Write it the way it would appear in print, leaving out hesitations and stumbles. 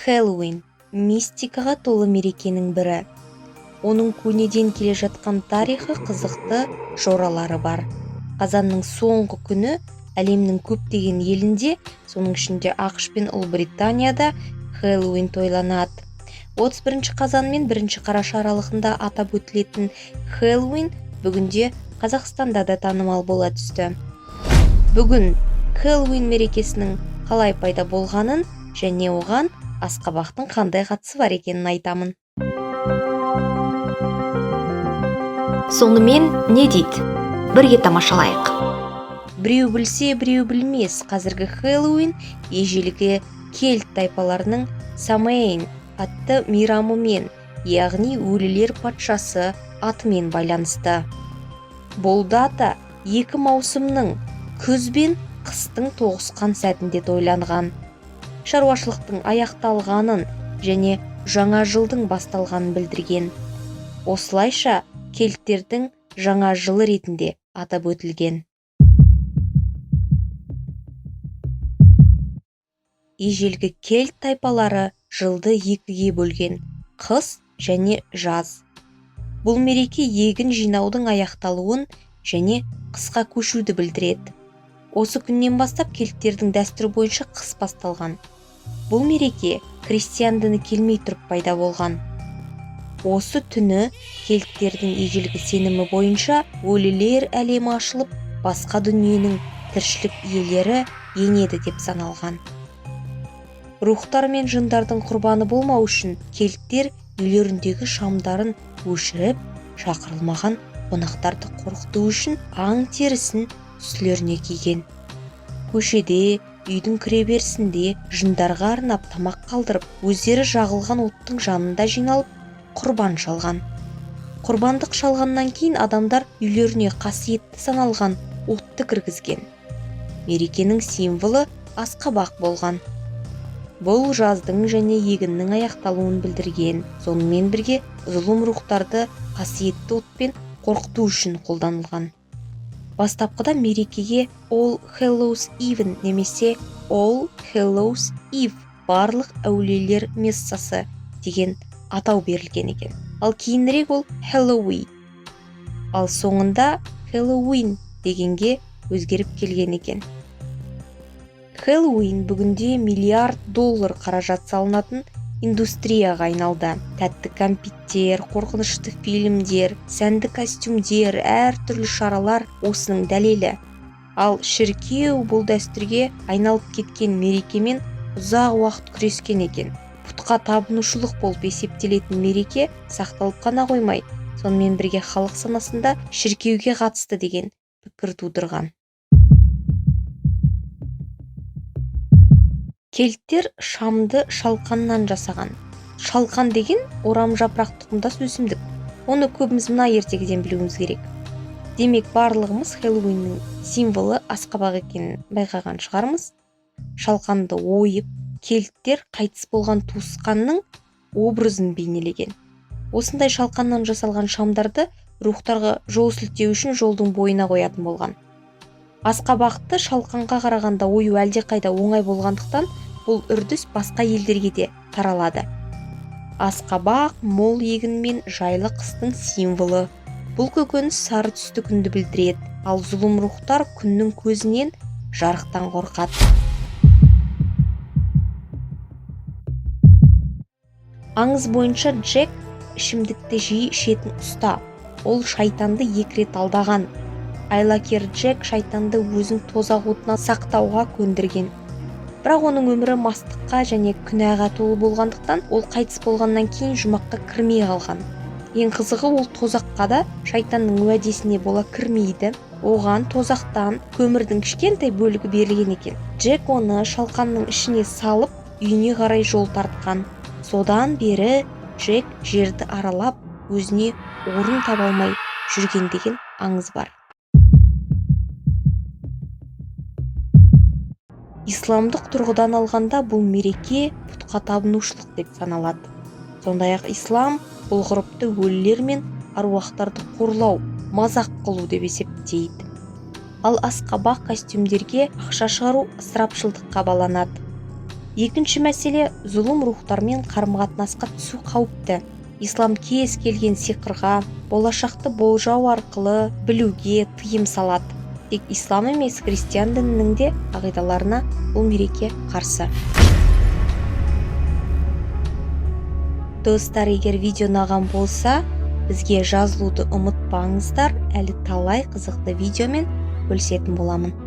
Хэллоуин мистикаға толы мерекенің бірі. Оның көнеден келе жатқан тарихы қызықты жоралары бар. Қазанның соңғы күні әлемнің көптеген елінде, соның ішінде ақш пен Ұлыбританияда Хэллоуин тойланады. 31 қазан мен 1 қараша аралығында атап өтілетін Хэллоуин бүгінде Қазақстанда да танымал бола түсті. Бүгін Хэллоуин мерекесінің қалай пайда болғанын және оған асқабақтың қандай қатысы бар екенін айтамын. Сонымен не дейді? Бірге тамашалайық. Біреу білсе, біреу білмес, қазіргі Хэллоуин ежелгі кельт тайпаларының Самэйн атты мейрамымен, яғни өлілер патшасы атымен байланысты. Бұл дата 2 маусымның күз бен қыстың тоғысқан сәтінде тойланған. Шаруашылықтың аяқталғанын және жаңа жылдың басталғанын білдірген. Осылайша кельттердің жаңа жылы ретінде атап өтілген. Ежелгі кельт тайпалары жылды 2-ге бөлген: қыс және жаз. Бұл мереке егін жинаудың аяқталуын және қысқа көшуді білдіреді. Осы күннен бастап кельттердің дәстүрі бойынша қыс басталған. Бұл мереке христиан діні келмей тұрып пайда болған. Осы түні кельттердің ежелгі сенімі бойынша өлілер әлемі ашылып, басқа дүниенің тіршілік иелері енеді деп саналған. Рухтар мен жындардың құрбаны болмау үшін кельттер үйлеріндегі шамдарын өшіріп, шақырылмаған қонақтарды қорқыту үшін аң терісін үстілеріне киген. Көшеде, үйдің кіреберісінде жындарға арнап тамақ қалдырып, өздері жағылған оттың жанында жиналып, құрбан шалған. Құрбандық шалғаннан кейін адамдар үйлеріне қасиетті саналған отты кіргізген. Мерекенің символы асқабақ болған. Бұл жаздың және егіннің аяқталуын білдірген. Сонымен бірге зұлым рухтарды қасиетті отпен қорқыту үшін қолданылған. Бастапқыда мерекеге All Hallows Eve немесе All Hallows Eve, барлық әулиелер мессасы деген атау берілген екен. Ал кейінірек ол Halloween, ал соңында Halloween дегенге өзгеріп келген екен. Хэллоуин бүгінде $миллиард қаражат салынатын индустрияға айналды. Тәтті кәмпиттер, қорқынышты фильмдер, сәнді костюмдер, әртүрлі шаралар осының дәлелі. Ал шіркеу бұл дәстүрге айналып кеткен мерекемен ұзақ уақыт күрескен екен. Пұтқа табынушылық болып есептелетін мереке сақталып қана қоймай, сонымен бірге халық санасында шіркеуге қатысты деген пікір тудырған. Кельттер шамды шалқаннан жасаған. Шалқан деген орам жапырақ тұқымдас өсімдік. Оны көбіміз мына ертегіден білуіміз керек. Демек, барлығымыз Хэллоуиннің символы асқабақ екенін байқаған шығармыз. Шалқанды ойып, кельттер қайтыс болған туысқанның образын бейнелеген. Осындай шалқаннан жасалған шамдарды рухтарға жол сілтеу үшін жолдың бойына қоятын болған. Асқабақты шалқанға қарағанда ою әлдеқайда оңай болғандықтан, бұл үрдіс басқа елдерге де таралады. Асқабақ мол егін мен жайлы қыстың символы. Бұл көкөніс сары түсті күнді білдіреді, ал зұлым рухтар күннің көзінен жарықтан қорқады. Аңыз бойынша Джек ішімдікті жиі ішетін ұста. Ол шайтанды 2 рет алдаған. Айлакер Джек шайтанды өзін тозақ отынан сақтауға көндірген. Бірақ оның өмірі мастыққа және күнәға толы болғандықтан, ол қайтыс болғаннан кейін жұмаққа кірмей қалған. Ең қызығы, ол тозаққа да шайтанның уәдесіне бола кірмейді. Оған тозақтан көмірдің кішкентай бөлігі берілген екен. Джек оны шалқанның ішіне салып, үйіне қарай жол тартқан. Содан бері Джек жерді аралап, өзіне орын таба алмай жүрген деген аңыз бар. Исламдық тұрғыдан алғанда бұл мереке пұтқа табынушылық деп саналады. Сондай-ақ ислам бұл ғұрыпты өлілер мен аруақтарды қорлау, мазақ қылу деп есептейді. Ал асқабақ костюмдерге ақша шығару ысырапшылдыққа баланады. Екінші мәселе, зұлым рухтармен қарым-қатынасқа түсу қауіпті. Ислам кез келген сиқырға, болашақты болжау арқылы білуге тыйым салады. Тек ислам емес, христиан дінінің де қағидаларына бұл мереке қарсы. Достар, егер видео ұнаған болса, бізге жазылуды ұмытпаңыздар, әлі талай қызықты видеомен бөлісетін боламын.